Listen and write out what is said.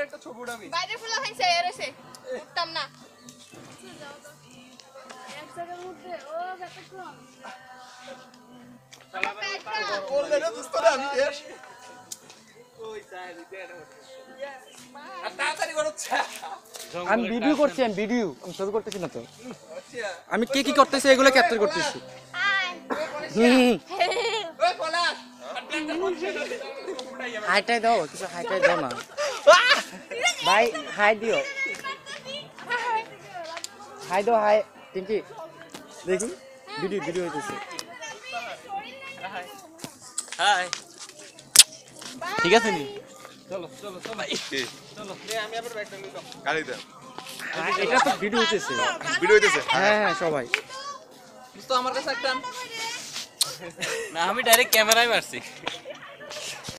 একটা ছবি উঠাবি বাইরে ফুলা খাইছে এর এসে উঠতাম না এক জায়গার মধ্যে ও কতক্ষণ বললে না দোস্ত আমি দেশ ওই সাইড দিয়ে আর তাড়াতাড়ি করছ আমি ভিডিও করছি, আমি ভিডিও, আমি ছবি করতেছি না তো। আচ্ছা আমি কি কি করতেছি এগুলো ক্যাপচার করতেছি। ওই পলাশ হাইটাই দাও, কিছু হাইটাই দাও না ভাই, হাই দিও, হাই দাও, হাই টিঙ্কি দেখি ভিডিও ভিডিও হইতেছে। হাই ঠিক আছে নি, চলো চলো চলো চলো আমি আবার ব্যাগটা নিয়ে যাও গাড়ি দে এটা তো ভিডিও হইতেছে। ভিডিও হইতেছে হ্যাঁ হ্যাঁ সবাই তো আমার কাছে একটা না আমি ডাইরেক্ট ক্যামেরায় মারছি